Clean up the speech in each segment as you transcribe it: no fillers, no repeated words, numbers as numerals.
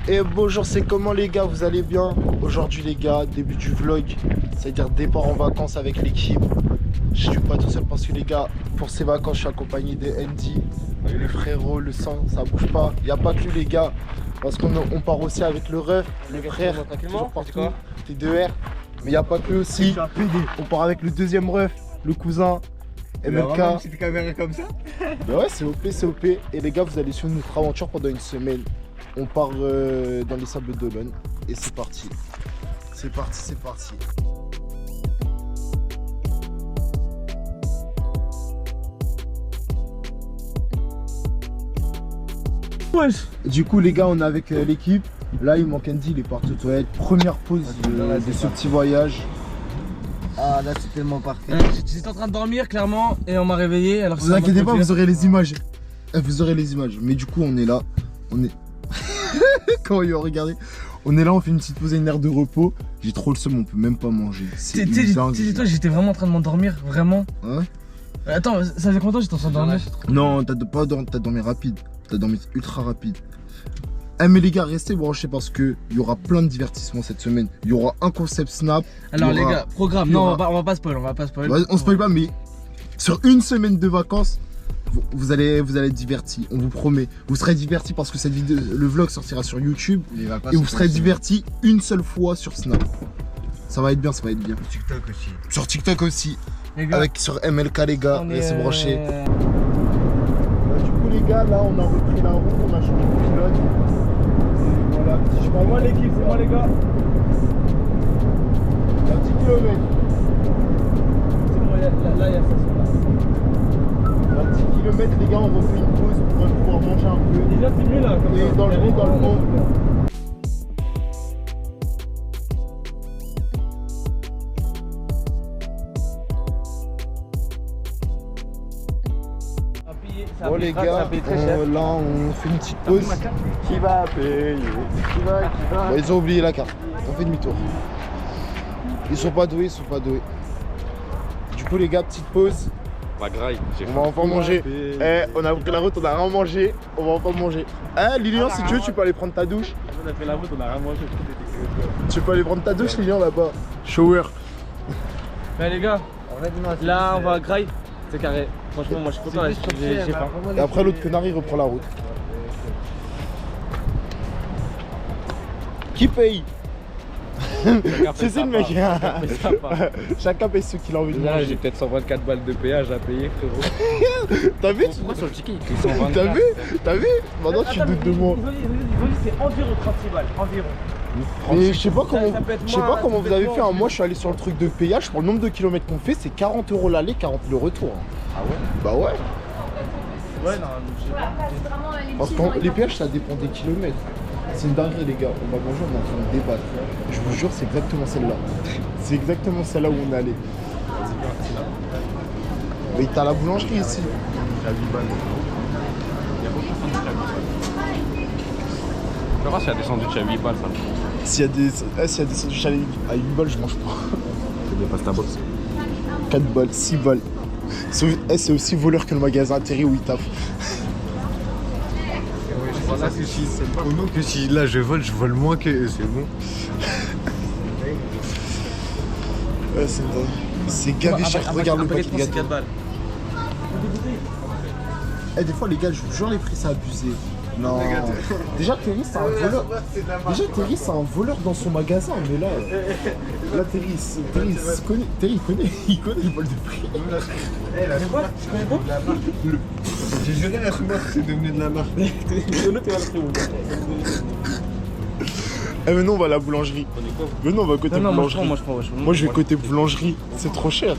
Et bonjour, c'est comment les gars, vous allez bien? Aujourd'hui les gars, début du vlog, c'est-à-dire départ en vacances avec l'équipe. Je suis pas tout seul parce que les gars, pour ces vacances, je suis accompagné de Andy, le frérot, le sang, ça bouge pas. Il n'y a pas que lui les gars, parce qu'on part aussi avec le ref, le frère, toujours partout, T2R. Mais il n'y a pas que lui aussi, on part avec le deuxième ref, le cousin, MLK. Une petite caméra comme ça. Bah ouais, c'est OP, c'est OP. Et les gars, vous allez suivre notre aventure pendant une semaine. On part dans les sables d'Olonne et c'est parti. C'est parti, c'est parti. Wesh. Du coup les gars, on est avec l'équipe. Là il manque Andy, il est parti aux toilettes. Première pause de ce petit voyage. Ah là c'est tellement parfait. J'étais en train de dormir clairement et on m'a réveillé. Alors Vous inquiétez pas, vous aurez les images. Vous aurez les images. Mais du coup on est là. On est. Quand ils ont regardé. On est là, on fait une petite pause, une aire de repos. J'ai trop le seum, on peut même pas manger. C'est toi, j'étais vraiment en train de m'endormir, vraiment. Ouais. Attends, ça fait combien de temps que j'étais en train de dormir? Non, t'as dormi rapide. T'as dormi ultra rapide. Eh mais les gars, restez branchés parce que il y aura plein de divertissements cette semaine. Il y aura un concept snap. Alors les gars, programme. Non, on va pas spoil, Ouais, on spoil pas, mais sur une semaine de vacances, vous allez être divertis. On vous promet. Vous serez divertis parce que cette vidéo, le vlog sortira sur YouTube et vous serez divertis une seule fois sur Snap. Ça va être bien, ça va être bien. Sur TikTok aussi. Sur TikTok aussi. Les gars, Avec sur MLK les gars, restez branchés. branchés. Du coup les gars, là on a repris la route, on a changé de pilote. Et voilà, petit chemin. Moi l'équipe, c'est moi les gars. Un petit kilomètre. C'est bon, là il y a ça. Un petit kilomètre les gars, on refait une pause pour pouvoir manger un peu. Déjà c'est mieux là. Comme Et ça. dans le monde. Bon les gars, là on fait une petite pause. Qui va payer? Bah, ils ont oublié la carte, on fait demi-tour. Ils sont pas doués, Du coup les gars, petite pause. Pas grave, On va enfin manger. On a pris la route, on a rien mangé. On va enfin manger. Lilian, si tu veux, tu peux aller prendre ta douche. On a fait la route, on a rien mangé. Tu peux aller prendre ta douche, Lilian, là-bas. Shower. Bah les gars, là on va graille. C'est carré. Franchement, moi je suis content là, j'ai faim. Et après, l'autre connard, il reprend la route. Qui paye? C'est le mec. Chacun paye ce qu'il a envie de Là, j'ai manger. peut-être 124 balles de péage à payer, frérot. T'as vu? Pourquoi sur le ticket il T'as 124? vu? T'as vu? Maintenant, tu doutes de moi. C'est environ 36 balles, environ. Mais je sais pas comment, ça peut être je sais moins, pas comment ça peut vous avez être fait. moins. Moi, je suis allé sur le truc de péage. Pour le nombre de kilomètres qu'on fait, c'est 40 € l'aller, 40 le retour. Ah ouais? Bah ouais. Ouais, non, je sais pas. Parce que les péages, ça dépend des kilomètres. C'est une dinguerie, les gars. On va manger, on est en train de débattre. Je vous jure, c'est exactement celle-là. C'est exactement celle-là où on est allé. Mais t'as la boulangerie ici. J'ai à 8 balles. Il y a aucun sandwich à 8 balles. Tu verras s'il y a des sandwichs à 8 balles, ça. S'il y a des sandwichs à 8 balles, je mange pas. C'est des pasta box. 4 balles, 6 balles. C'est aussi voleur que le magasin atterri où il tape. Là, c'est pas au nom que si là je vole moins que eux, c'est bon. Ouais, c'est dingue. C'est gavé cher. Regarde le paquet de gâteaux. 4 balles. Des fois, les gars, je vous jure, les prix, c'est abusé. Non. Déjà, Terry, c'est un voleur. Déjà, Terry, c'est un voleur dans son magasin. Mais là, Terry, il connaît le bol de prix. J'ai juré la sous-marque, c'est devenu de la marque. Mais non, on va à la boulangerie. Mais non, on va côté boulangerie. Moi, je vais côté boulangerie. C'est trop cher.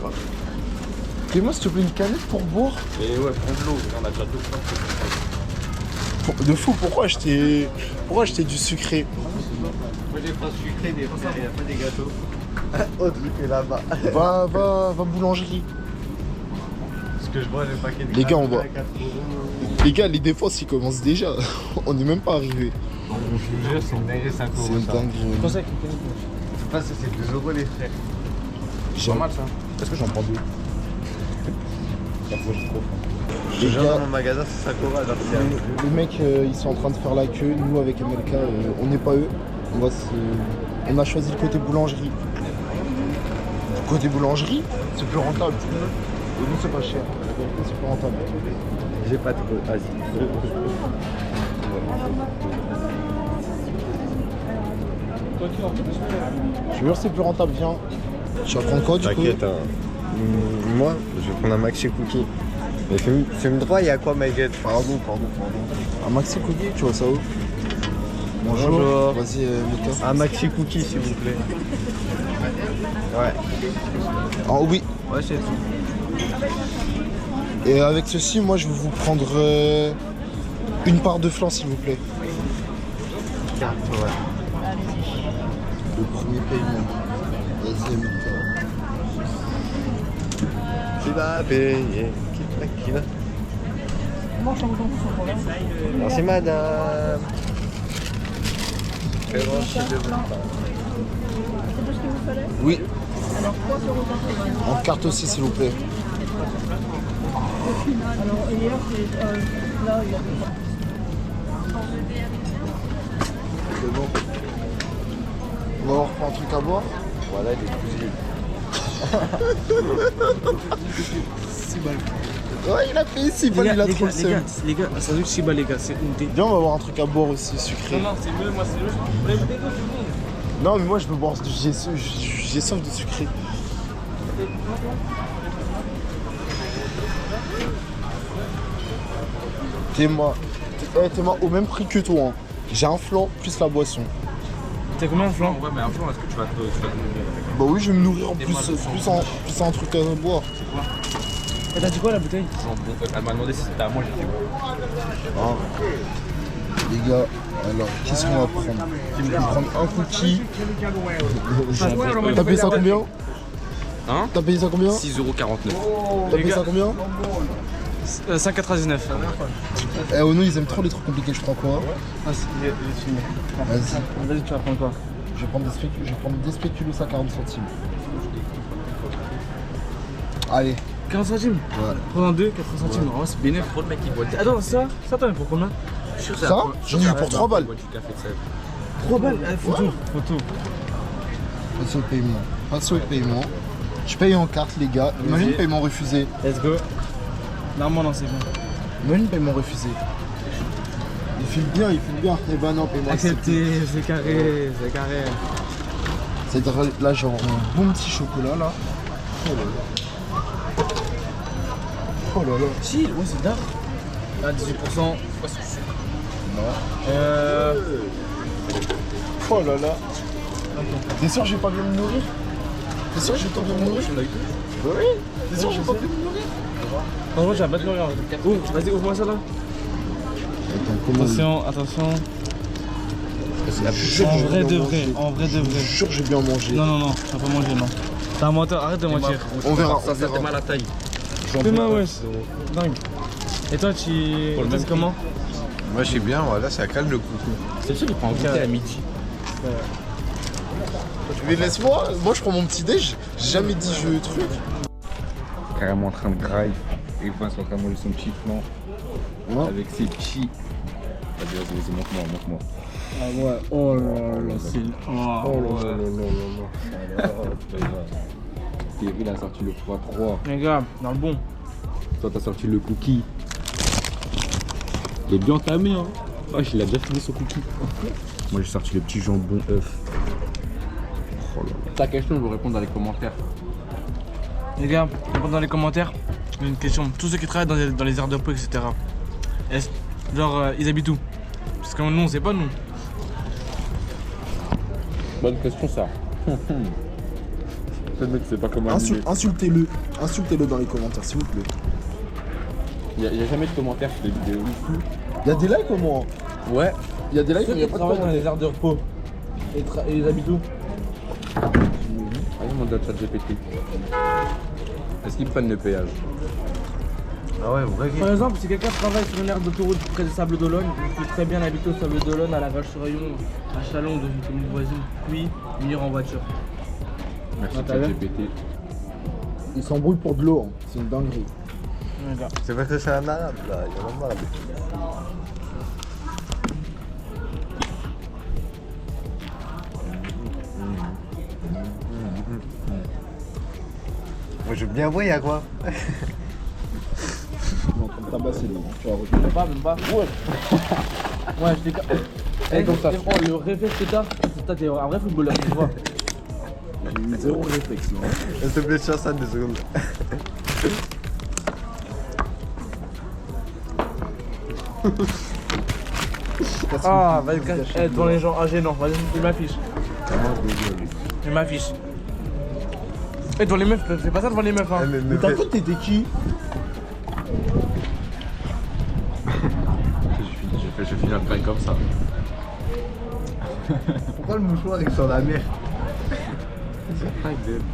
Fais-moi, s'il te plaît, une canette pour boire. Et ouais, prends de l'eau, on a déjà 2 fois. De fou, pourquoi acheter du sucré? Moi j'ai pas sucré, des fois il n'y a pas des gâteaux. Autre truc est là-bas. Va boulangerie. Parce que je vois le paquet de Les gars, on voit. 4 €. Les gars, les défenses, ils commencent déjà. On n'est même pas arrivé. Je vous jure, c'est une dinguerie, 5 €. C'est une dinguerie. C'est pas ça, c'est 2 € les frères. C'est pas mal ça. Est-ce que j'en prends deux? Ça faut trop. Les Les gens gars, dans mon magasin, c'est Sakura. Alors les mecs, ils sont en train de faire la queue. Nous, avec MLK, on n'est pas eux. On a choisi le côté boulangerie. Côté boulangerie, c'est plus rentable. Et nous, c'est pas cher. La vérité, c'est plus rentable. j'ai pas trop. Vas-y. Je te jure, c'est plus rentable. Viens. Tu vas prendre quoi du coup? T'inquiète, hein. Moi, je vais prendre un maxi cookie. Mais fume droit, il y a quoi, Maguette? Pardon. Un maxi cookie, tu vois ça où? Bonjour. Vas-y, MLK. Un maxi cookie, s'il vous plaît. Ouais. Ah oui. Ouais, c'est tout. Et avec ceci, moi, je vais vous prendre une part de flan, s'il vous plaît. Carte, ouais. Le premier paiement. Vas-y, MLK. Qui va payer? Qui va? Merci, madame. Oui. En carte aussi, s'il vous plaît. C'est bon. On va avoir un truc à boire. Voilà, il est C'est mal. Ouais, il a payé 6 balles, il a trop le seum. Les gars, ça veut que 6 balles, les gars, c'est une thé. Viens, on va avoir un truc à boire aussi, sucré. Non, c'est mieux, moi, c'est mieux. Vous voulez goûter quoi, c'est bon. Non, mais moi, je veux boire. J'ai soif de sucré. T'es moi au même prix que toi. Hein. J'ai un flan plus la boisson. T'as combien de flan? Ouais, mais un flan, est-ce que tu vas te nourrir? Bah oui, je vais me nourrir en plus un truc à boire. C'est quoi? Et t'as dit quoi la bouteille? Jambon. Elle m'a demandé si c'était à moi, j'ai dit ouais. Ah. Les gars, alors, qu'est-ce qu'on va prendre? Je vais prendre un cookie. T'as payé ça combien? Hein? T'as payé ça combien? 6,49€. T'as payé ça combien? 5,99. Eh Ono, ils aiment trop les trucs compliqués, je prends quoi? Ah, il est fini. Vas-y. Vas-y, tu vas prendre quoi? Je vais prendre des spéculoos à 40 centimes. Allez. 40 centimes? Ouais. Prends un 2, 80 centimes. Oh, c'est bénéf. Trop de mecs qui boivent. Attends, ça t'en as pour combien? Ça? J'en ai eu pour 3 balles. 3 balles? Photo. Passe au paiement. Passe au paiement. Je paye en carte, les gars. Imagine paiement refusé. Let's go. Non, c'est bon. Imagine paiement refusé. Il file bien. Eh ben non, paiement accepté, c'est carré. C'est-à-dire là, j'ai un bon petit chocolat là. Oh là là. Si, ouais, c'est d'art. À 18%. Non. Oh là là. T'es sûr que j'ai pas bien me nourrir? T'es sûr que j'ai pas bien me nourrir? Oui. T'es sûr que j'ai pas bien me nourrir? Franchement, tu vas pas te nourrir. Vas-y, ouvre-moi ça là. Attention. En vrai de vrai. Je suis sûr que j'ai bien mangé. Non, tu vas pas manger, non. T'es un menteur, arrête de mentir. On verra. Ça fait mal à la taille. Fais ma wesh. Dingue. Et toi, tu c'est comment? Moi, je suis bien, voilà, ça calme le coucou. C'est sûr qu'il prend un goûter à midi. Mais laisse-moi, moi je prends mon petit déj. J'ai jamais dit je truc. Carrément en train de graille. Et Vincent est en train de manger son petit flan. Ouais. Avec ses petits. Vas-y, montre-moi. Ah ouais, oh là là, c'est. Oh là là. Il a sorti le x3. Les gars, dans le bon. Toi, t'as sorti le cookie. Il est bien entamé, hein. Oh, il a déjà fini son cookie. Moi, j'ai sorti le petit jambon œuf. Oh là là. Ta question, je vais répondre dans les commentaires. Les gars, répondez dans les commentaires. J'ai une question. Tous ceux qui travaillent dans les aires de repos, etc. Ils habitent où? Parce que nous, on sait pas, nous. Bonne question, ça. Le mec, c'est pas comment Insultez-le dans les commentaires, s'il vous plaît. Il y a jamais de commentaires sur les vidéos. Il y a des likes au moins. Ouais. Il y a des likes, mais il y a pas de travaillent dans commentaires. les aires de repos. Et ils habitent où? Allez, mon chat GPT. Est-ce qu'ils prennent le péage? Ah ouais, vrai. Par exemple, si quelqu'un travaille sur une aire d'autoroute près des Sables d'Olonne, il peut très bien habiter au Sables d'Olonne, à la Vache-sur-Rayon, à Chalon, comme une voisine, puis venir en voiture. Merci Ah, t'as vu? ChatGPT. Ils s'embrouillent pour de l'eau, hein. C'est une dinguerie. C'est parce que c'est un arabe là, il y en a marre. Moi je veux bien voir, y'a quoi? Non, comme tabasser là, tu vas revenir. Même pas. Ouais, je t'ai comme ça. Le réflexe que t'es un vrai footballeur, tu vois. J'ai eu zéro réflexe là. S'il te plaît, chasse à 2 secondes. Ah, vas-y, cache. Devant les gens, gênant, vas-y, il m'affiche. Il m'affiche. Devant les meufs, fais pas ça devant les meufs, hein. Mais t'as cru que t'étais qui? Je vais finir le train comme ça. Pourquoi le mouchoir est sur la mer?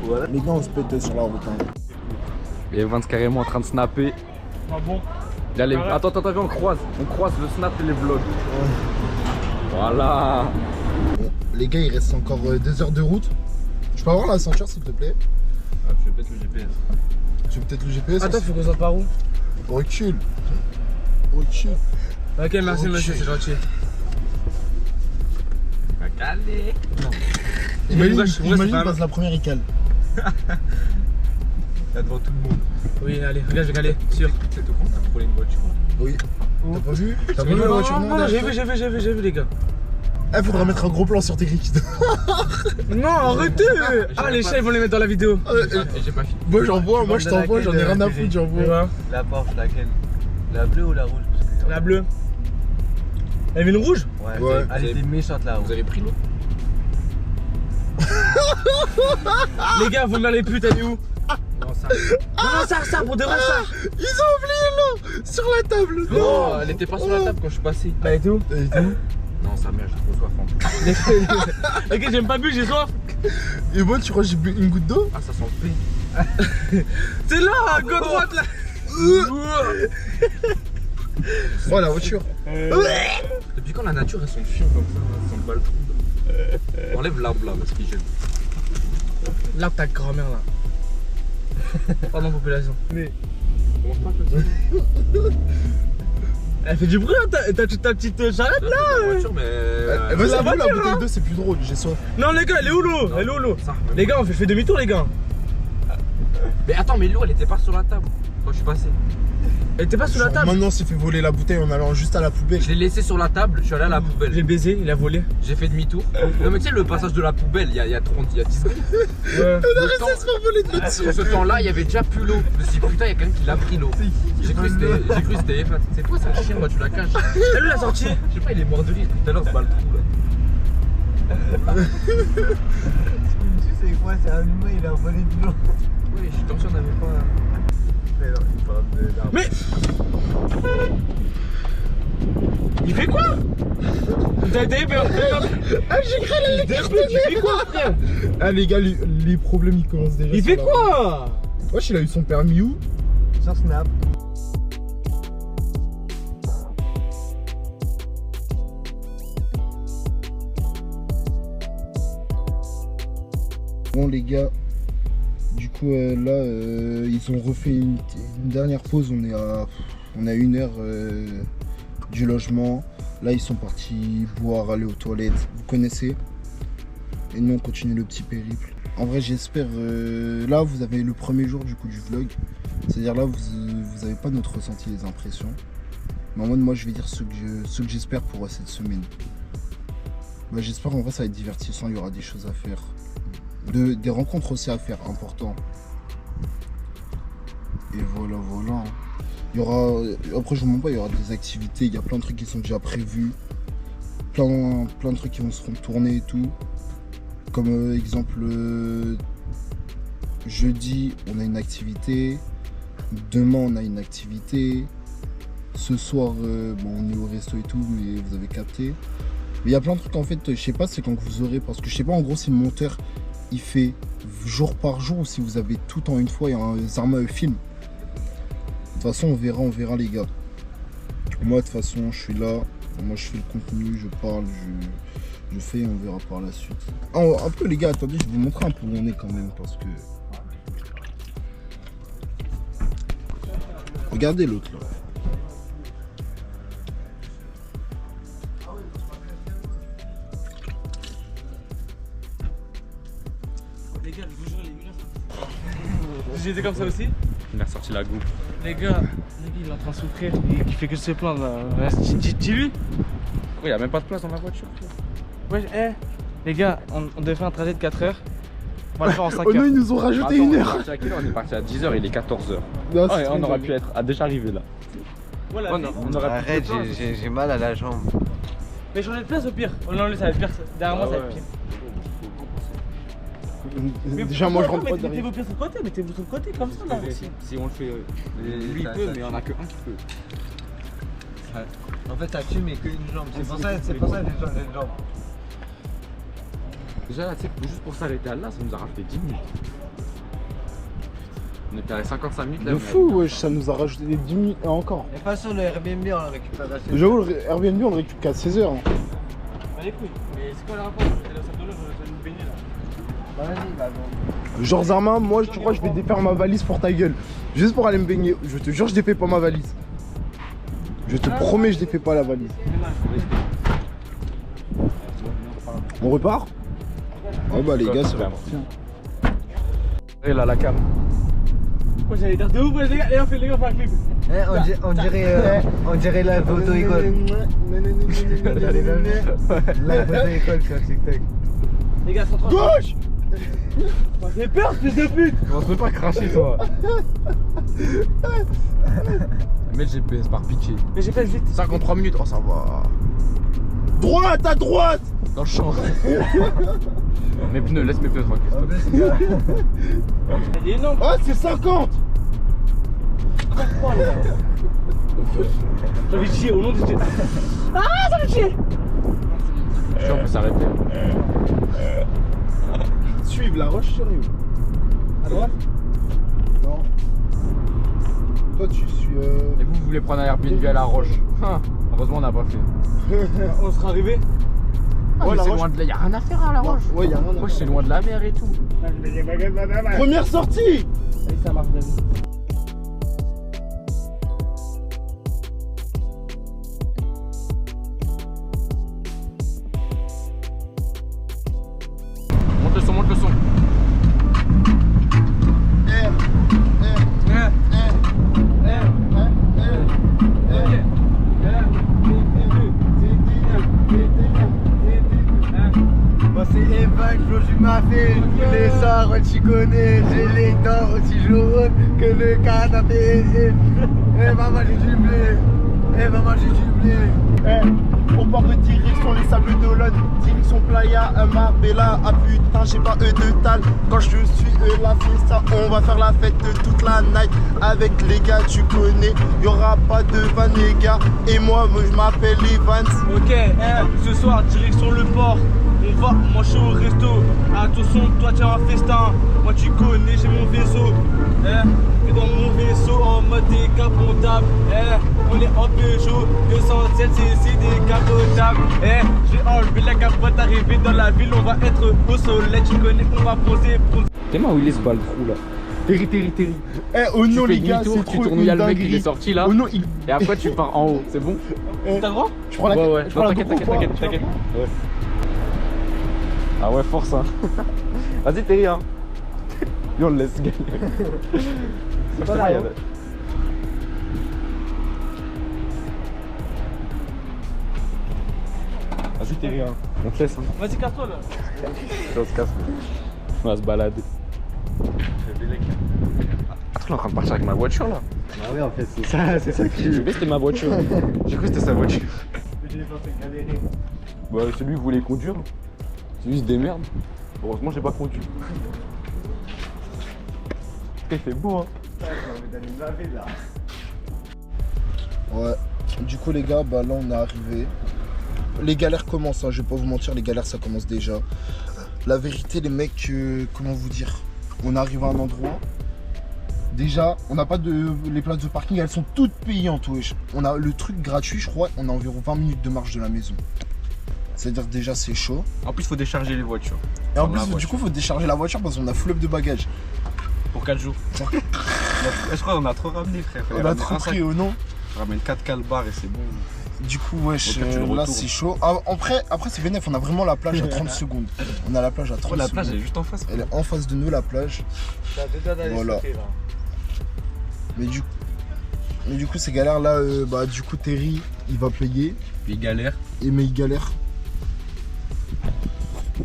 Voilà. Les gars, on se pète sur la route. Hein. Et Vance carrément en train de snapper. Ah bon? Là, attends, on croise le snap et les vlogs. Voilà. Bon, les gars, il reste encore 2 heures de route. Je peux avoir la ceinture s'il te plaît? Ah, tu veux peut-être le GPS. Tu veux peut-être le GPS? Attends, faut qu'on sorte par où? Recule. Recule. Ok, merci monsieur, c'est gentil. Va caler. Imagine, c'est il passe la première, il cale. Là devant tout le monde. Oui, allez, regarde, je vais caler, sûr. C'est tout con, t'as frôlé une voiture. Oui. T'as pas vu? T'as pas vu la voiture? Non, j'ai vu les gars. Eh, faudra mettre un gros plan sur tes clics. Non, arrêtez! Ah, les chats, ils vont les mettre dans la vidéo. Et j'ai pas fini. Moi j'envoie, moi je t'envoie, j'en ai rien à foutre, j'envoie. La Porsche, laquelle? La bleue ou la rouge? La bleue. Elle avait une rouge? Ouais. Elle était méchante la rouge. Vous avez pris l'eau? Les gars, vous m'allez plus, t'as mis où? Non, ça. Non, ça, pour de vrai, ça. Ils ont oublié l'eau sur la table. Non, elle était pas sur la table quand je suis passé. Bah, et tout? Et tout. Non, sa mère, j'ai trop soif en plus. Ok, j'aime pas bu, j'ai soif. Et moi, tu crois que j'ai bu une goutte d'eau? Ah, ça sent le pé. C'est là, à gauche droite là. Oh la voiture. Depuis quand la nature elle sent chiant comme ça, elle sent pas le trou. Enlève l'arbre là parce qu'il gêne. Là, ta grand-mère là. Pardon, population. Mais. Commence pas comme ça. Elle fait du bruit, hein, ta petite charrette là. La voiture, mais. Vas-y, la la voiture, bouteille hein. d'eau, c'est plus drôle, j'ai soif. Non, les gars, elle est où l'eau? Elle est où l'eau? Les gars, je fais demi-tour, les gars. Mais attends, mais l'eau elle était pas sur la table quand je suis passé. Elle était pas sous la table. Maintenant, on s'est fait voler la bouteille en allant juste à la poubelle. Je l'ai laissé sur la table, je suis allé à la poubelle. J'ai baisé, il a volé. J'ai fait demi-tour. Non, mais tu sais, le passage de la poubelle, il y a 10 secondes. Ouais. On a réussi à se faire voler de notre Sur ce temps-là, il y avait déjà plus l'eau. Je me suis dit, putain, il y a quelqu'un qui l'a pris l'eau. J'ai cru que c'était Efat. C'est toi, c'est un chien, moi, tu la caches. Elle l'a sorti. Je sais pas, il est mort de rire tout à l'heure, c'est pas le trou là. Tu sais quoi, c'est un humain, il a volé de l'eau. Oui, je suis comme si on n'avait pas. Mais non, il parle de l'arbre. Mais il fait quoi? T'as peur? Ah, j'ai cru la Il fait quoi, frère? Ah, les gars, les problèmes ils commencent déjà. Il sur fait la quoi? route. Wesh, il a eu son permis où? Sur Snap. Bon, les gars, du coup, là, ils ont refait une dernière pause. On est à 1 heure du logement. Là, ils sont partis boire, aller aux toilettes. Vous connaissez? Et nous, on continue le petit périple. En vrai, j'espère. Là, vous avez le premier jour du coup du vlog. C'est-à-dire là, vous avez pas notre ressenti, les impressions. Mais en mode, moi, je vais dire ce que j'espère pour cette semaine. Bah, j'espère en vrai, ça va être divertissant. Il y aura des choses à faire. Des rencontres aussi à faire, important. Et voilà, voilà. Il y aura, après je vous mens pas, il y aura des activités, il y a plein de trucs qui sont déjà prévus. Plein de trucs qui vont se tourner et tout. Comme exemple, jeudi, on a une activité. Demain, on a une activité. Ce soir, bon, on est au resto et tout, mais vous avez capté. Mais il y a plein de trucs en fait, je sais pas c'est quand que vous aurez, parce que je sais pas en gros si le monteur il fait jour par jour ou si vous avez tout en une fois et un Zarma film. De toute façon on verra les gars. Moi de toute façon je suis là, moi je fais le contenu, je parle, je fais et on verra par la suite. Ah, un peu les gars, attendez, je vais vous montrer un peu où on est quand même parce que... Regardez l'autre là. Les gars, je vous jure, les gars. J'étais comme ça aussi. Il a sorti la goutte. Les gars, il est en train de souffrir. Il fait que se plaindre là. Dis-lui. Il y a même pas de place dans la voiture. Ouais, les gars, on devait faire un trajet de 4 heures. On va le faire en 5 Oh non, heures. ils nous ont rajouté une heure. On est parti à 10h, il est 14h. Non, Ah, c'est et trop on aurait bien. pu être déjà arrivé là. Voilà, On aurait pu Arrête, j'ai mal à la jambe. mais changer de place au pire. Oh non, lui, ça va être pire. Derrière moi, ça va être pire. Déjà, moi je rentre pas Mettez derrière. vos pieds sur le côté, mettez-vous sur le côté comme ça là. Si on le fait, lui il peut, mais il y en a que un qui peut. En fait, t'as tué mais qu'une jambe. C'est pour ça que j'ai changé de jambe. Déjà là, tu sais, juste pour s'arrêter à là, ça nous a raflé 10 minutes. On était à 55 minutes là. De fou, wesh, ça nous a rajouté des 10 minutes et encore. Et pas sur le Airbnb, on le récupère assez. J'avoue, le Airbnb on le récupère qu'à 16h. Bah les couilles, mais c'est quoi le rapport? J'étais là au sac de l'eau, je vais nous baigner là. Vas-y, bah bon. Genre Zarma, moi tu crois que je vais défaire ma valise pour ta gueule. Juste pour aller me baigner. Je te jure, je défais pas ma valise. Je te promets, je défais pas la valise. On repart? Oh bah les gars, c'est reparti. Et là, la cam. Moi j'allais dire de ouf, les gars, on fait un clip. On dirait la auto-école. La auto-école sur TikTok. Les gars, 130. Gauche! J'ai peur, fils de pute! On se peut pas cracher toi. Mets le GPS par pitié. Mais j'ai fait vite. 53 minutes, oh ça va. Droite, à droite! Dans le champ. Mes pneus, laisse mes pneus tranquille. Elle est énorme. Ah, c'est 50! J'ai envie de chier, au nom de Dieu. Ah, ça fait chier! Je suis on peut s'arrêter. Suivre la roche sur où? À droite? Non. Toi tu suis Et vous voulez prendre un Airbnb à la roche. Heureusement on n'a pas fait. On sera arrivé. Ah, Ouais, mais la c'est roche. loin de là, y'a rien à faire à la roche. Ouais, y'a rien à Moi c'est loin de la mer et tout. Première sortie! Allez, ça marche, David. Monte le son, monte le son. Moi c'est Evan, Joju m'a fait tous les soirs, ouais, tu connais, j'ai les dents aussi jaunes que le canapé. Eh maman j'ai du blé, eh maman j'ai du blé. On part de direction les sables d'Olonne, direction Playa, Marbella. Ah putain, j'ai pas de tal. Quand je suis la fiesta, on va faire la fête toute la night. Avec les gars, tu connais, y'aura pas de van, les gars. Et moi je m'appelle Evans. Ok, ce soir, direction le port. On va manger au resto. Attention, toi tu as un festin. Moi tu connais, j'ai mon vaisseau. Et dans mon vaisseau en mode décapotable. On est en Peugeot 207 cc décapotable. J'ai enlevé la capote, arrivé dans la ville. On va être au soleil, tu connais, on va poser. T'es où il est ce bal trou là? Terry. Oh non Tu fais les gars, demi-tour, c'est tu trop tournes, une il y a le mec dinguerie. qui est sorti là. Oh non, il... Et après tu pars en haut, c'est bon? T'as le droit? Je prends la Ouais. je prends la T'inquiète. GoPro ou pas Ouais. Ah ouais, force hein. Vas-y Terry hein. Yo, on le laisse gagner. C'est pas là. Vas-y Terry hein. On te laisse hein. Vas-y, casse-toi là. On se casse. On va se balader. Attends, il est en train de partir avec ma voiture là. Ah oui en fait c'est ça qui... J'ai cru que c'était ma voiture. J'ai cru que c'était sa voiture. Bah celui qui voulait conduire. Celui il se démerde. Heureusement j'ai pas conduit. Il fait beau hein. Ouais. Du coup les gars, bah là on est arrivé. Les galères commencent, hein, je vais pas vous mentir, les galères ça commence déjà. La vérité les mecs, comment vous dire, on arrive à un endroit. Déjà, on n'a pas de... Les places de parking, elles sont toutes payantes, wesh. On a le truc gratuit, je crois, on a environ 20 minutes de marche de la maison. C'est-à-dire déjà c'est chaud. En plus faut décharger les voitures. Et en plus du coup faut décharger la voiture parce qu'on a full up de bagages. Pour 4 jours. Je crois qu'on a trop ramené, frère. On a trop pris au nom. On ramène 4 calbars et c'est bon. Du coup, wesh, là c'est chaud. Après c'est bénéf, on a vraiment la plage à 30 secondes. On a la plage à 30 secondes. La plage elle est juste en face. Elle est en face de nous, la plage. Voilà. Mais du coup, c'est galère là. Du coup, Terry, il va payer. Il galère. Mais il galère.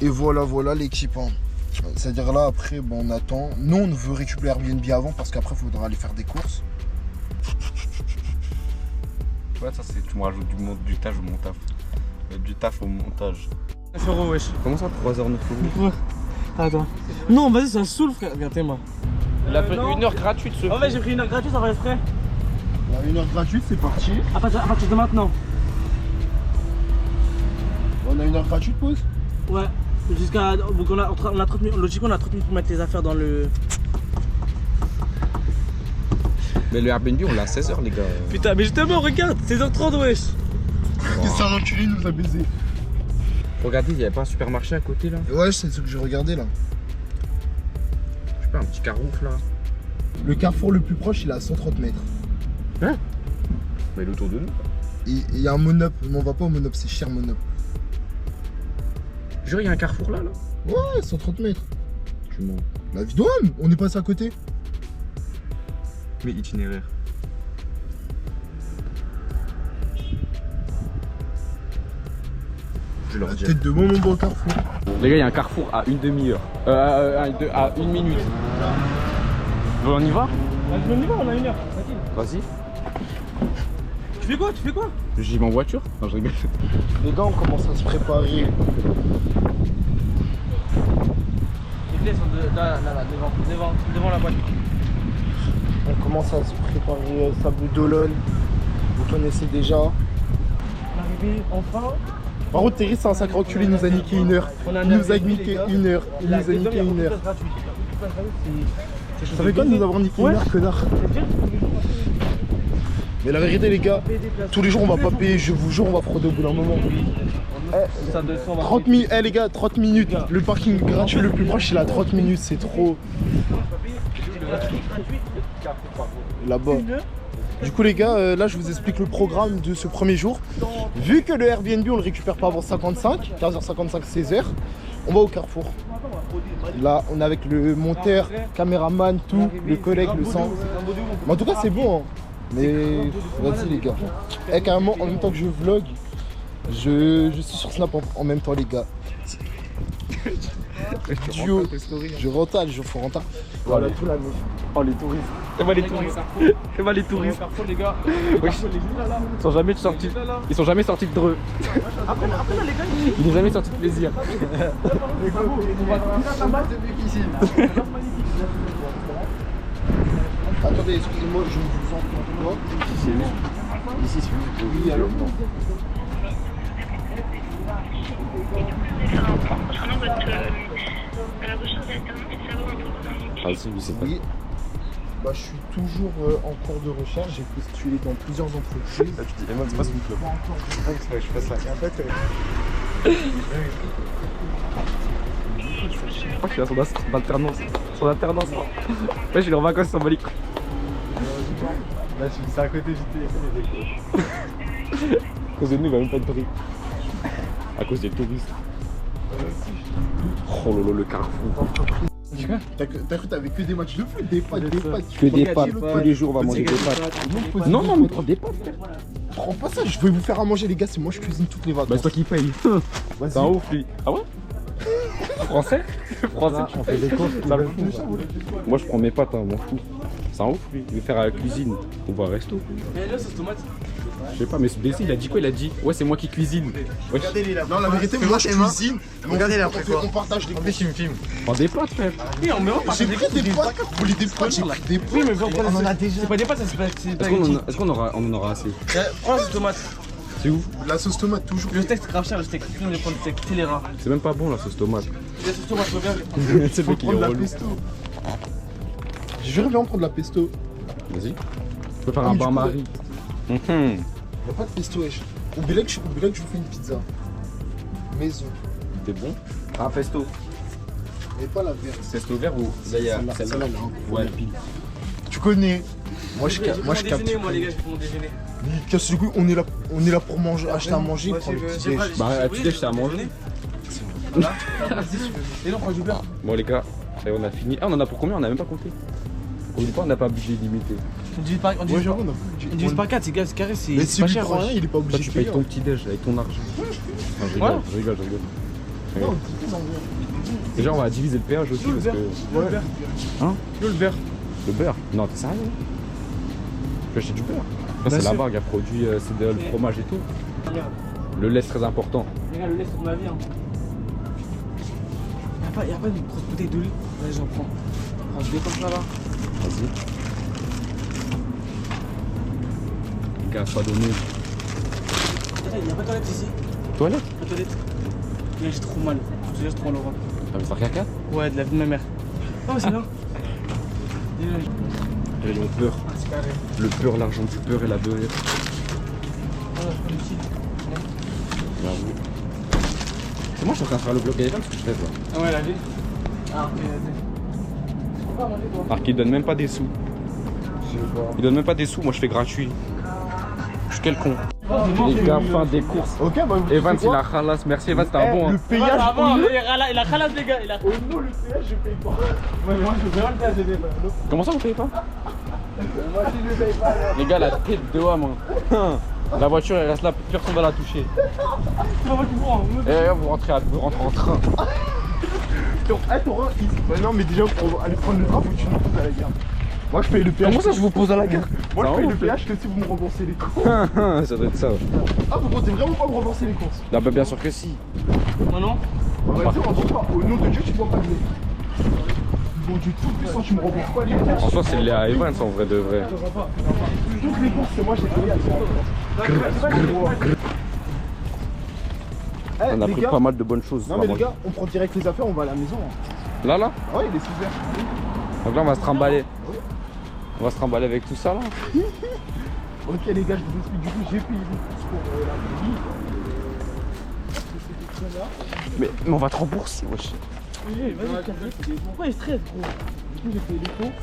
Et voilà l'équipe. Hein. C'est-à-dire là, après, on attend. Nous, on veut récupérer Airbnb avant parce qu'après, il faudra aller faire des courses. Ouais, ça c'est. Tu me rajoutes du taf au montage. Du taf au montage. 9 euros, wesh. Comment ça, 3h9 euros? Attends. Non, vas-y, ça saoule, frère. Regarde, t'es moi. Il a pris 1 heure gratuite ce. En fait, j'ai pris 1 heure gratuite, ça va être frais. 1 heure gratuite, c'est parti. À partir de maintenant. On a 1 heure gratuite, pause? Ouais. Jusqu'à. Donc on a 30 minutes. Logiquement, on a 30 minutes pour mettre les affaires dans le. Mais le Airbnb, on l'a à 16h, les gars. Putain, mais justement, regarde, 16h30, wesh. Qu'est-ce qu'un enculé nous a baisé? Regardez, il n'y avait pas un supermarché à côté là? Ouais, c'est ce que j'ai regardé là. Je sais pas, un petit carouf là. Le carrefour le plus proche, il est à 130 mètres. Hein? Mais il est autour de nous. Il y a un monop, mais on va pas au monop, c'est cher monop. Jure, il y a un carrefour là? Ouais, 130 mètres. Tu mens. La vie d'homme, on est passé à côté. Mais itinéraire. Je leur dis. Tête de mon beau carrefour. Les gars, il y a un carrefour à une demi-heure. À 1 minute. On y va? On y va, on a 1 heure. Vas-y. Tu fais quoi? J'y vais en voiture? Non, je rigole. Les gars, on commence à se préparer. Les clés sont là, devant la boîte. On commence à se préparer Sable d'Olonne. Vous connaissez déjà. L'arrivée, enfin. Par contre, Terry, c'est un sacré enculé, il nous a niqué 1 heure. Il nous a niqué 1 heure. Il nous a niqué 1 heure. Ça fait quoi de nous avoir niqué 1 heure, connard? Mais la vérité, les gars, tous les jours on va pas payer, je vous jure, on va frauder au bout d'un moment. 30 minutes, les gars, 30 minutes. Le parking gratuit le plus proche, il est à 30 minutes, c'est trop. Là-bas. Du coup, les gars, là je vous explique le programme de ce premier jour. Vu que le Airbnb on le récupère pas avant 55, 15h55, 16h, on va au Carrefour. Là, on est avec le monteur, caméraman, tout, le collègue, le sang. Mais en tout cas, c'est bon. Hein. Mais vas-y, les gars. Et carrément, en même temps que je vlog, je suis sur Snap en même temps, les gars. Duo, je rentre, je fais rentrer. Voilà, tout la meuf. Oh, les touristes. C'est pas les touristes. Les gars. Oui. Ils sont jamais sortis. Ils sont jamais sortis de dreux. Après, là, les gars, Ils n'ont jamais sorti de plaisir. Attendez, excusez-moi, je vous entends. Ici, c'est où? Oui, alors. Concernant votre à la recherche d'alternance et savoir un peu Ah si, oui, c'est pas. Oui. Bah, je suis toujours en cours de recherche, j'ai postulé dans plusieurs entreprises. Là, tu dis, Emma, c'est pas son club. Je fais ça. Et en fait, Je crois qu'il a son alternance. Son alternance. Ouais, je suis en vacances, en Bali. Là, c'est à côté du téléphone. À cause de nous, il va même pas être pris. À cause des touristes. Oh lolo, le carrefour. t'as cru t'avais que des matchs de foot, des pâtes, Que des pâtes, tous les jours on va manger des pâtes. Non, non, mais prends des pâtes, frère. Prends pas ça, je vais vous faire à manger, les gars, c'est moi je cuisine toutes les vacances. Bah, c'est toi qui paye. C'est un ouf, lui. Ah ouais? Français? Français, on fait des courses. Ça me fout. Moi, je prends mes pâtes, hein, m'en fous. C'est un ouf, lui. Il veut faire à la cuisine. On va au resto. Mais là, c'est tomate. Je sais pas, mais ce Bessie, il a dit quoi? Il a dit, ouais, c'est moi qui cuisine. Ouais. Regardez-les là. Non, la vérité, moi je cuisine. Regardez là, On partage des En courses. plus, il me filme. Prends des pâtes, frère. Oui, on met J'ai pris des pâtes, vous voulez des pâtes, j'ai pris des pâtes. Oui, mais on en a déjà. C'est pas des pâtes, c'est pas Est-ce qu'on en aura assez? Prends la tomate. C'est où? La sauce tomate, toujours. Le steak, c'est grave cher, le steak. Sinon, on les prend le steak. C'est les rats. C'est même pas bon, la sauce tomate. La sauce tomate, je veux bien. C'est le mec qui est Prendre de la relou. pesto. Je vais bien prendre de la pesto. Vas-y. Tu peux faire un du bain-marie. Y'a pas de pesto, wesh. Oubliez que je vous fais une pizza. Maison. T'es bon? Ah, pesto. Mais pas la verte. Pesto vert ou? Là, il y a Celle-là, là, hein. Ouais. Du coup, connais. Moi je capte. Moi les gars, je fais mon déjeuner. Casse le couille, on est là pour manger, acheter à manger, prendre le petit déj. Bah, à petit déj, c'est à manger. Et non, prends du beurre. Bon, les gars, et on a fini. Ah, on en a pour combien? On a même pas compté. On dit pas, on n'a pas budget limité. On divise par 4, c'est carré, c'est Mais si pas lui cher. prend rien, il est pas Toi, obligé tu de payes payer. ton petit déj avec ton argent. Non, je rigole. Non, Déjà, on va diviser le péage aussi parce que. ouais. Hein? Le beurre. Le beurre? Non, t'es sérieux? Je vais acheter du beurre. Ça, c'est sûr. la barre qui a produit c'est le fromage et tout. Le lait, c'est très important. Regarde, le lait, c'est de ma vie. Hein. Y'a pas une grosse bouteille de lait. Vas-y, j'en prends. Prends deux comme ça là. Vas-y. Les gars, pas donné. Y'a pas de toilette ici. Toilette? Pas de toilette. Là, j'ai trop mal. J'ai trop mal au ventre. T'as vu faire caca? Ouais, de la vie de ma mère. Oh, c'est bien. Et le beurre. C'est carré. Le beurre, l'argent du beurre et la beurre. Oh, je prends ici. J'avoue. C'est moi, je suis en train de faire le vlog avec ce que je fais, toi. Ah ouais, la vie. Ah, ok, on va manger toi. Alors qu'il donne même pas des sous. Il donne même pas des sous, moi je fais gratuit. Je suis quel con. Les gars, fin des courses. Ok, bah vous Evans, savez il quoi a khalas. Merci Evans, t'es un bon. Le Hein. payage, Il a khalas les gars, il a. oh non, le payage, je paye pas. Ouais, mais moi je veux vraiment le faire, j'ai des. Comment ça, vous payez pas? Moi, si je paye pas, là. Les gars, la tête de homme. Hein. La voiture, elle reste là, personne va la toucher. C'est pas moi qui prends. Et vous rentrez en train. T'auras bah non, mais déjà, pour aller prendre le train, faut que tu nous poses à la gare. Moi, je paye le péage. Comment ça, je vous pose à la gare? Moi, Ça je paye va, le vous péage que si vous me remboursez les courses. Ça doit être ça. Ah, vous comptez vraiment pas me rembourser les courses? Ah bah bien sûr que si. Non, non. Bah, vas-y, rembourse pas. Au nom de Dieu, tu dois pas venir. Au nom du tout puissant, tu me rembourses pas les courses. Franchement, c'est le lait à Evans en vrai de vrai. Toutes les courses, c'est moi, j'ai payé à toi. Eh, On a les pris gars, pas mal de bonnes choses. non mais les vraiment. gars, on prend direct les affaires, on va à la maison. Hein. Là Ah ouais, il est 6h. Donc là, on va se trimballer. On va se trimballer avec tout ça là. Ok les gars, je vous explique, du coup j'ai payé les courses pour la vie. Mais on va te rembourser, wesh. Pourquoi il stresse, gros? Du coup j'ai payé les courses.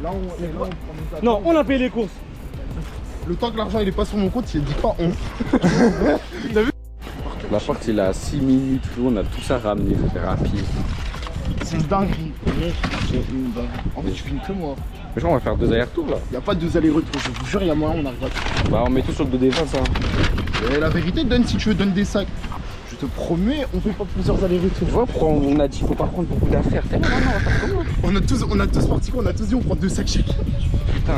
Là on prend nos affaires. Non, on a payé les courses. Le temps que l'argent il est pas sur mon compte, il dit pas on. La porte il est à 6 minutes, on a tout ça ramené, c'était rapide. C'est une dinguerie. C'est une dinguerie. En fait, tu finis que moi. Mais je crois qu'on va faire 2 allers-retours là. Y a pas de 2 allers-retours, je vous jure, y a moyen, on arrive à tout. Bah on met tout sur le dos des gens ça. Et la vérité, donne si tu veux, donne des sacs. Je te promets, on fait pas plusieurs allers-retours. Tu vois pourquoi on a dit faut pas prendre beaucoup d'affaires. Non, on va faire comment? On a tous parti quoi, on a tous dit on prend 2 sacs chacun. Putain.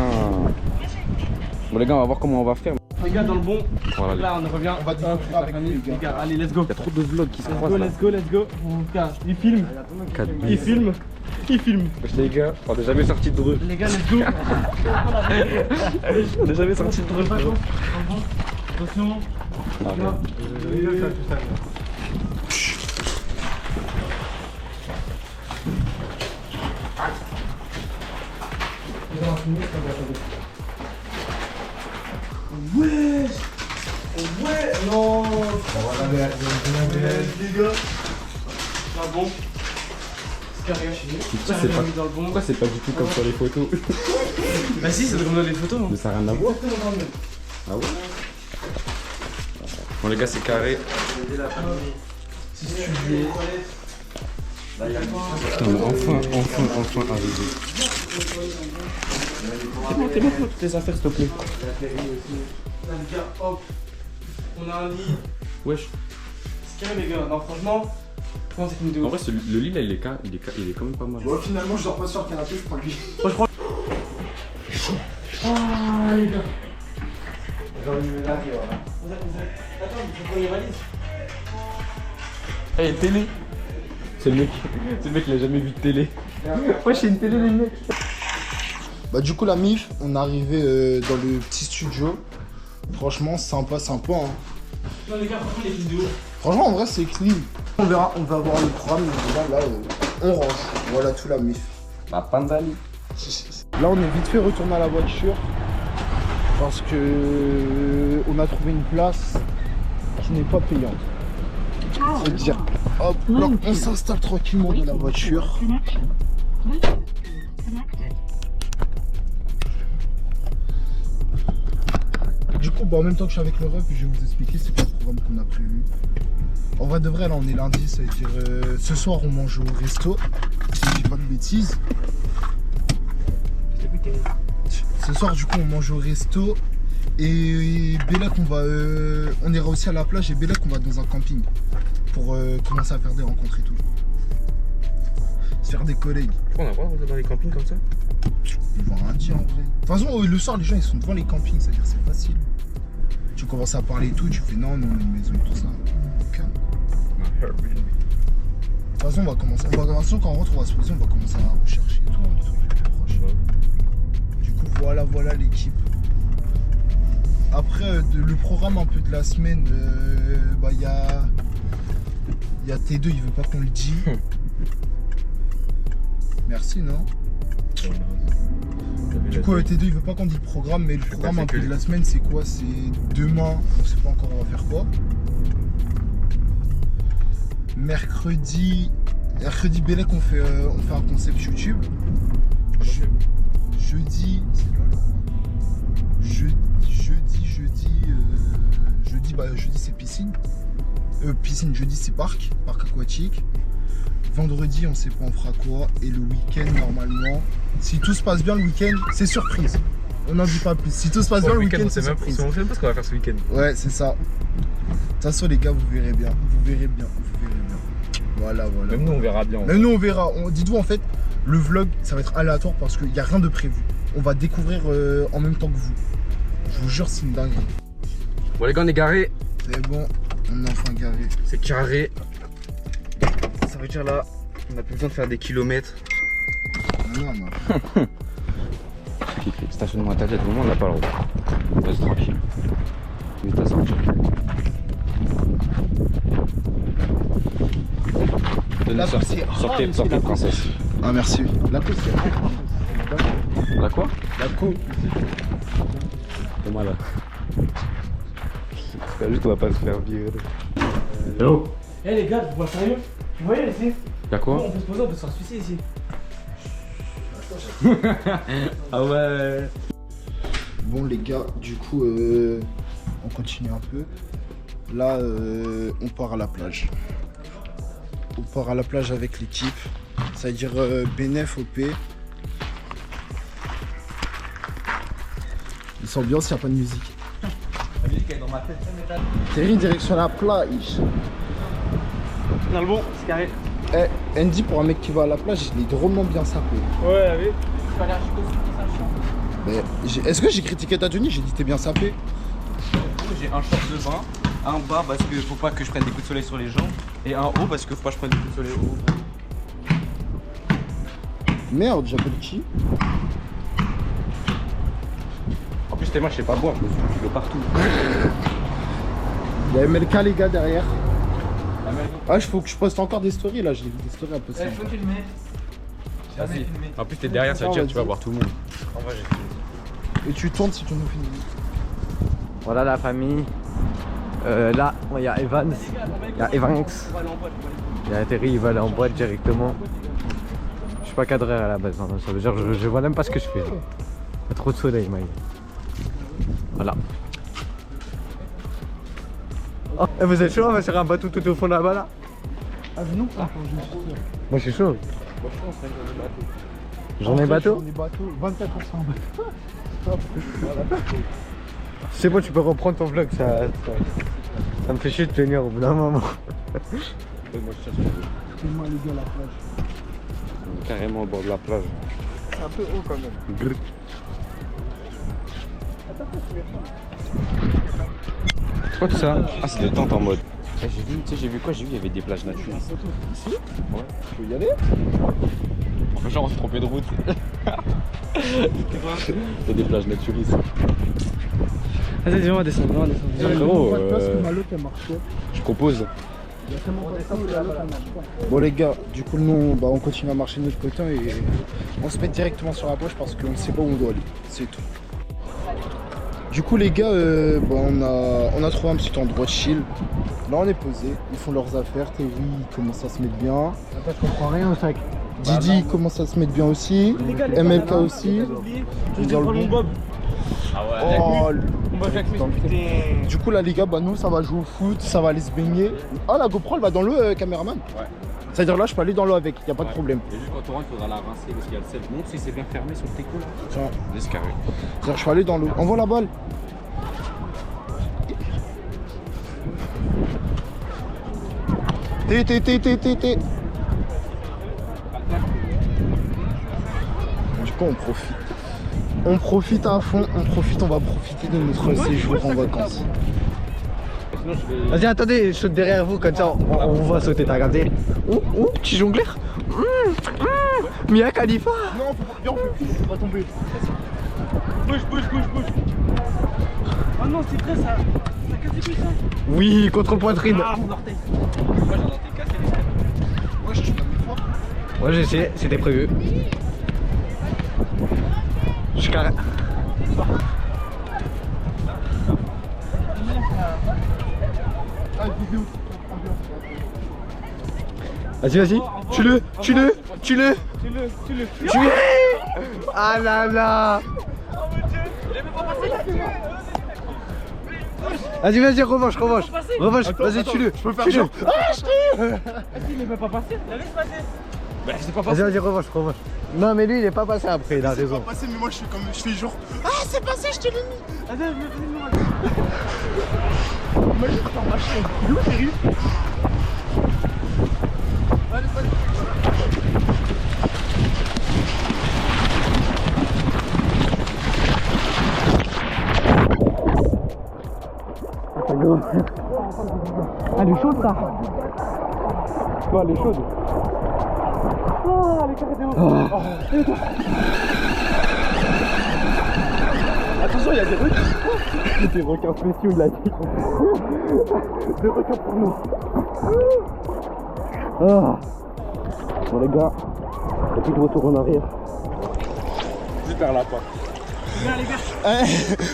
Bon les gars, on va voir comment on va faire. Les gars, dans le bon. Voilà, les... Là, on revient. On va te montrer avec nous, Les gars, allez, let's go. Il y a trop de vlogs qui se croisent là. Let's go, let's go. Il filme. 4 Il filme. Il filme. Les gars, on n'est jamais sorti de dreux. Les gars, let's go. On n'est jamais sorti de dreux. Attention. Ah, Ouais. Ouais. Non. Les gars. Ah bon. C'est carré. Pourquoi c'est pas... Dans le bon. Pourquoi c'est pas du tout comme sur les photos? Bah si, c'est comme dans les photos. Mais ça n'a rien à voir. Ah ouais? Bon les gars, c'est carré. Putain, mais enfin arrivé. C'est bon, toutes les affaires s'il te plaît. Là, les gars, hop. On a un lit. Wesh. C'est carré, les gars. Non, franchement. Comment c'est une vidéo? En vrai, le lit là, il est quand même pas mal. Bon, finalement, je dors pas sur le canapé, je prends lui. Moi, je prends. Ah les gars. Attends, il faut prendre les valises. Hey, télé. C'est le mec il a jamais vu de télé. Ouais, j'ai une télé les mecs. Bah du coup la MIF, on est arrivé dans le petit studio. Franchement sympa hein. Non les gars, franchement les vidéos. Franchement en vrai c'est clean. On verra, on va voir le programme, mais là on range. Voilà tout la MIF. La pandali. Là on est vite fait retourner à la voiture. Parce que on a trouvé une place qui n'est pas payante. C'est-à-dire, hop, là, on s'installe tranquillement dans la voiture. coup, bah, en même temps que je suis avec le ref, je vais vous expliquer c'est quoi le programme qu'on a prévu. En vrai de vrai, là on est lundi, ça veut dire ce soir on mange au resto, si je dis pas de bêtises. Ce soir du coup on mange au resto et Bellec on ira aussi à la plage et Bellec on va dans un camping pour commencer à faire des rencontres et tout. Se faire des collègues. On a le droit de dans les campings comme ça? Ils vont rien dire en vrai. De toute façon le soir les gens ils sont devant les campings, c'est-à-dire c'est facile. Tu commences à parler et tout, tu fais non, on a une maison et tout ça. Calme. De toute façon, on va commencer. Quand on rentre, on va se poser, on va commencer à rechercher et tout, les trucs les plus proches. Du coup, voilà l'équipe. Après, le programme un peu de la semaine, bah il y a T2, il veut pas qu'on le dise. Merci, non? Du coup, T2, il veut pas qu'on dise le programme, mais le programme un peu de la semaine, c'est quoi? C'est demain, on sait pas encore on va faire quoi. Mercredi, Bellec, on fait un concept YouTube. Jeudi, c'est piscine. Jeudi c'est parc aquatique. Vendredi, on sait pas on fera quoi. Et le week-end, normalement, si tout se passe bien le week-end, c'est surprise. On n'en dit pas plus. Si tout se passe bien le week-end, c'est surprise. On sait même pas ce qu'on va faire ce week-end. Ouais, c'est ça. De toute façon, les gars, vous verrez bien. Voilà. Même nous, on verra bien. Même nous, on verra. Dites-vous, en fait, le vlog, ça va être aléatoire parce qu'il n'y a rien de prévu. On va découvrir en même temps que vous. Je vous jure, c'est une dinguerie. Bon, les gars, on est garés. C'est bon, on est enfin garé. C'est carré. Ça veut dire là, on n'a plus besoin de faire des kilomètres. Non. Stationnement à ta tête, vraiment, on n'a pas le droit. Reste tranquille. Mais t'as sorti. Sortez, princesse. Ah, merci. La quoi? La coupe. C'est malade. C'est juste qu'on va pas se faire virer. Hello. Eh les gars, vous voyez sérieux? Vous voyez ici? Y'a quoi? On peut se poser, on peut se faire sucer ici. Ah ouais. Bon les gars, du coup, on continue un peu. Là, on part à la plage. On part à la plage avec l'équipe. Ça veut dire BNF, OP. Il s'ambiance, il n'y a pas de musique. La musique est dans ma tête, ça m'étonne. Terry, direction la plage. On a le bon, c'est carré. Eh, Andy, pour un mec qui va à la plage, il est drôlement bien sapé. Ouais, oui. Je suis allergique au sucre, c'est un chiant. Mais est-ce que j'ai critiqué ta tenue? J'ai dit t'es bien sapé. J'ai un short de bain, un bas parce que faut pas que je prenne des coups de soleil sur les jambes, et un haut parce que faut pas que je prenne des coups de soleil au haut. Merde, j'appelle qui? En plus, moi, je sais pas boire, je me suis culé partout. Il y a MLK les gars derrière. Ah, il faut que je poste encore des stories là, j'ai vu des stories un peu Il faut filmer. Vas-y. En plus, t'es derrière, ça veut dire que tu vas voir tout le monde. En vrai, j'ai Et tu tournes si tu nous filmes. Voilà la famille. Là, il y a Evans, il y a Evans, il y a Terry, il va aller en boîte directement. Je suis pas cadré à la base, hein. Ça veut dire que je vois même pas ce que je fais. Il y a trop de soleil, Mike. Voilà. Oh, vous êtes chaud, on va faire un bateau tout au fond là-bas là? Ah non, Moi je suis chaud. J'en ai bateau? J'en ai bateau, 24% en bateau. C'est bon, tu peux reprendre ton vlog, ça me fait chier de tenir au bout d'un moment. Moi, je cherche. Fais-moi les gars la plage. Carrément au bord de la plage. C'est un peu haut quand même. C'est quoi tout ça? Ah, c'est des tentes en mode. J'ai vu, tu sais, j'ai vu, il y avait des plages naturelles. Ici? Ouais. Tu veux y aller? En fait, genre, on s'est trompé de route. Il y a des plages naturistes. Vas-y, viens, on va descendre, on va descendre. Frérot, je propose. Bon les gars, du coup nous on continue à marcher de notre côté et on se met directement sur la plage parce qu'on ne sait pas où on doit aller, c'est tout. Du coup les gars, on a trouvé un petit endroit de chill. Là on est posé, ils font leurs affaires, Terry commence à se mettre bien. Attends, je comprends rien au sac. Didi commence à se mettre bien aussi, MLK aussi. Je vais prendre mon bob. Ah ouais. Oh, Putain. du coup là les gars, bah nous ça va jouer au foot, ça va aller se baigner. Ah la GoPro elle va dans l'eau caméraman. Ouais. C'est-à-dire là je peux aller dans l'eau avec, y a pas de problème. Et juste quand on rentre, il faudra la rincer parce qu'il y a le sel. Montre si c'est bien fermé sur le teco là. Tiens, Laisse carré. c'est-à-dire je peux aller dans l'eau. Envoie la balle. T. Du coup on profite. On profite à fond, on va profiter de notre séjour en vacances. Sinon, je vais. Vas-y, attendez, je saute derrière vous, comme ça on vous voit sauter, t'as regardé. Ouh, petit jongleur. Mia Khalifa. Non, faut pas, viens, on va tomber. Bouge. Oh non, c'est vrai ça. Ça casse les couilles ça. Oui, contre poitrine. Ah, mon orteil. Moi j'en ai cassé les steps. Moi je suis pas une fois. Moi j'ai essayé, c'était prévu. Je suis carré. Vas-y, tue-le. Tue-le. Ah là là. Vas-y, revanche. Vas-y, tue-le. Je peux faire genre. Il est même pas passé. Laisse passer. Bah, c'est pas passé. Vas-y, revanche. Non, mais lui, il est pas passé après, il a C'est raison. pas passé, mais moi je fais genre. Ah, c'est passé, je te l'ai mis. Attends, Imagine t'en machin. Il est où, Thierry? Elle est chaude, ça. Non, elle est chaude. Oh, les carrés de haut. Attention, il y a des requins. Des requins spéciaux, il a dit. Des requins pour nous. Bon, les gars, y'a plus de retour en arrière. Super lapin.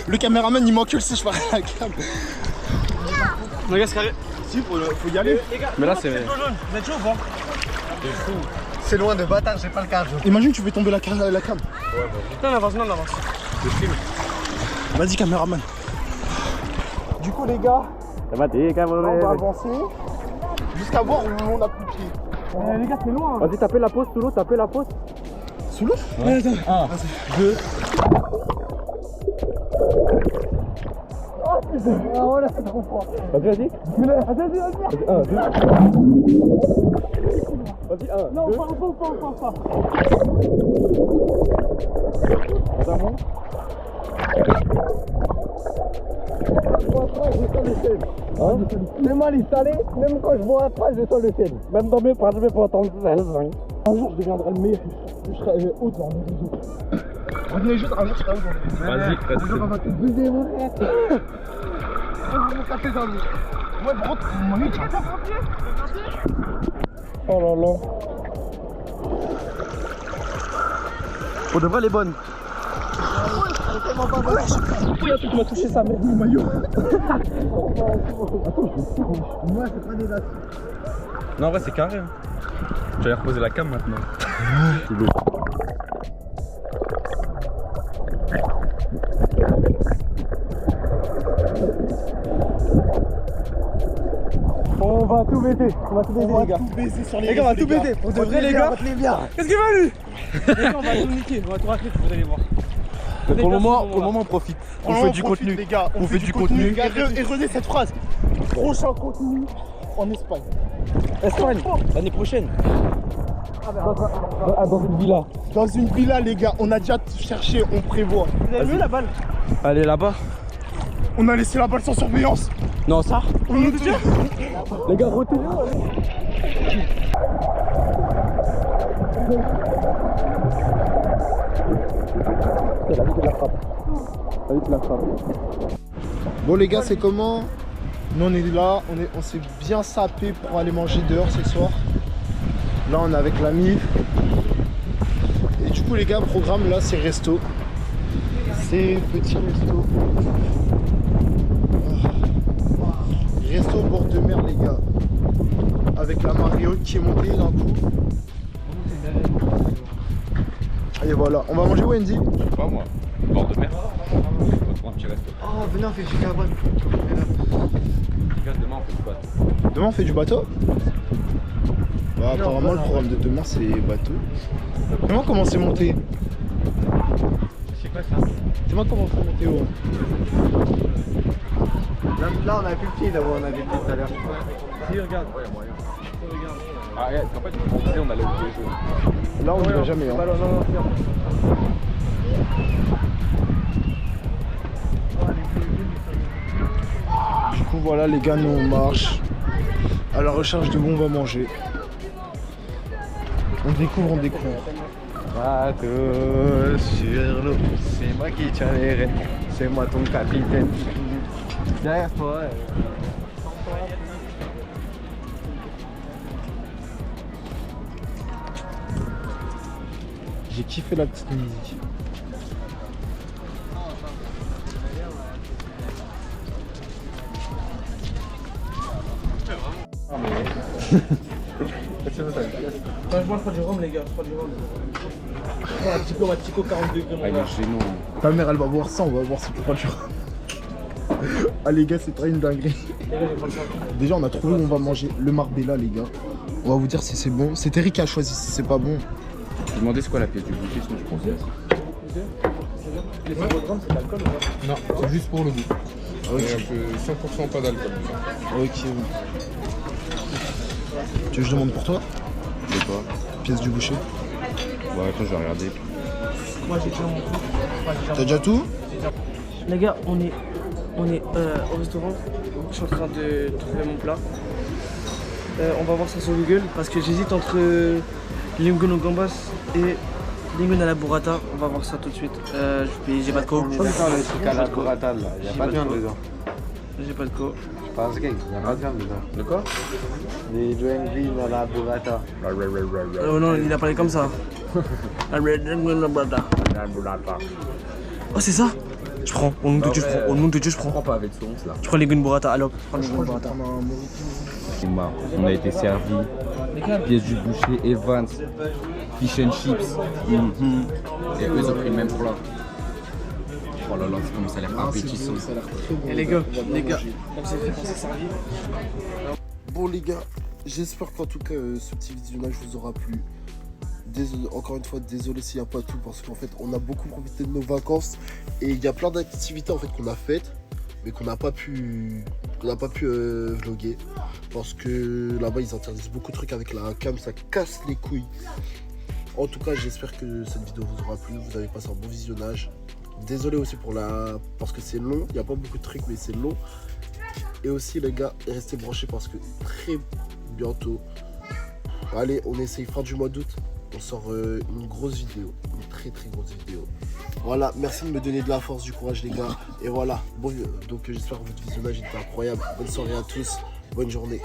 Le caméraman il m'encule si je parle à la cam. Les gars, c'est carré. Si, faut y aller. Les gars, Mais là, c'est. jaune. Vous êtes chaud ou pas? C'est loin de bâtard, j'ai pas le cardio. Imagine tu fais tomber la cam. Non, on avance. Vas-y caméraman. Du coup les gars, Ça va, t'es là, on va avancer jusqu'à voir où on a plus de pied. Les gars, c'est loin. Vas-y, tapez la pause sous l'eau, tapez la pause. Sous l'eau? Ouais, attends. 1, 2. Oh là, c'est trop fort. Vas-y. Vas-y. 1, 2. Vas-y, 1. Non, pas. Même à l'installer, même quand je vois un trace, je sens le ciel. Même dans mes pas, je vais pas entendre ça. Un jour je deviendrai le meilleur. Je serai haut dans les réseaux. Revenez juste, un jour je serai haut dans les réseaux. Vas-y, Un jour on va te baiser mon frère. On va taper dans le. Ouais, bro, mon mec. Oh là là. Pour de vrai, les bonnes. Tu m'as touché sa mère. Mon maillot. Moi, c'est pas des dates. Non, en vrai, c'est carré. Hein. J'allais reposer la cam maintenant. On va tout baiser. On va tout baiser, les gars. Tout baiser sur les Les gars, on va tout baiser. Pour de vrai, les gars. Qu'est-ce qu'il va lui? Les gars, on va tout niquer. On va tout racler, vous allez voir. Pour le moment, on profite. On fait du contenu, les gars. On fait du contenu. Et retenez cette phrase. Prochain contenu en Espagne. Espagne, l'année prochaine. Dans une villa. Dans une villa, les gars. On a déjà cherché, on prévoit. Vous avez vu la balle? Allez là-bas. On a laissé la balle sans surveillance. Non, ça. On nous dit. Les gars, retournez. Bon les gars, c'est comment? Nous on est là, on s'est bien sapé pour aller manger dehors ce soir. Là on est avec l'ami. Et du coup les gars, programme là c'est resto. C'est petit resto. Resto au bord de mer les gars. Avec la marée haute qui est montée d'un coup. Et voilà, on va manger où Andy? Je sais pas moi. Bord de mer. On trouve un petit resto. Oh, venez, on fait du carbone. Regarde, demain on fait du bateau. Demain on fait du bateau? Bah apparemment le programme de demain c'est bateau. Dis-moi comment c'est monté. C'est quoi ça? Dis-moi comment c'est monté haut. Là, on a plus petit, là-bas, on avait petit tout à l'heure. Si, regarde. Ouais, moyen. Ah, regarde, en fait, on disait on allait au jeu. Là on ne va jamais. Hein. Non, non, Du coup voilà les gars, nous on marche à la recherche de où on va manger. On découvre, on découvre. Bateau sur l'eau, c'est moi qui tiens les rênes, c'est moi ton capitaine. Derrière toi, J'ai kiffé la petite musique. je prends du rhum, les gars. Je prends du rhum. Je prends un petit 40 degrés, Ah, mon il gars. est gênant. Ta mère elle va voir ça, on va voir si tu prends du rhum. Ah les gars, c'est pas une dinguerie. Déjà on a trouvé où on va manger le Marbella les gars. On va vous dire si c'est bon. C'est Eric qui a choisi, si c'est pas bon. Je me demandais c'est quoi la pièce du boucher, sinon je pensais. Les 50 grammes, c'est de l'alcool ou pas? Non, c'est juste pour le goût. Ok. Et un peu 100% pas d'alcool. Ok. Tu veux que je demande pour toi? C'est quoi? Pièce du boucher. Ouais, attends, je vais regarder. Moi, j'ai déjà mon truc. T'as déjà tout? Les gars, on est au restaurant. Je suis en train de trouver mon plat. On va voir ça sur Google parce que j'hésite entre linguine au gambas et linguine à la burrata. On va voir ça tout de suite. J'ai pas de co. d'accord, le truc à la burrata là, il n'y a pas de viande dedans. J'ai pas de co. Pas ce gars, il n'y a pas de viande dedans. De quoi? Les linguines à la burrata. Oh non, il a parlé comme ça. La linguine à la burrata. Oh, c'est ça? Je prends. Au nom de Dieu, je prends. Au nom de Dieu, je Je prends. prends pas avec sauce là. Je prends linguine burrata. Alors, je prends linguine burrata. C'est marrant. On a été servi. Pièce du boucher, Evans, fish and chips. Et eux ils ont pris le même plat. Oh là là, c'est comme ça a l'air appétissant. Et les gars, on s'est servi. Bon les gars, j'espère qu'en tout cas ce petit visionnage vous aura plu. Désolé, encore une fois, désolé s'il n'y a pas tout parce qu'en fait on a beaucoup profité de nos vacances et il y a plein d'activités en fait qu'on a faites mais qu'on n'a pas pu vlogger parce que là-bas ils interdisent beaucoup de trucs avec la cam, ça casse les couilles. En tout cas j'espère que cette vidéo vous aura plu, vous avez passé un bon visionnage. Désolé aussi parce que c'est long, il n'y a pas beaucoup de trucs mais c'est long. Et aussi les gars, restez branchés parce que très bientôt, allez on essaye fin du mois d'août, on sort une grosse vidéo, une très grosse vidéo. Voilà, merci de me donner de la force, du courage les gars. Et voilà, bon, donc j'espère que votre visionnage était incroyable. Bonne soirée à tous, bonne journée.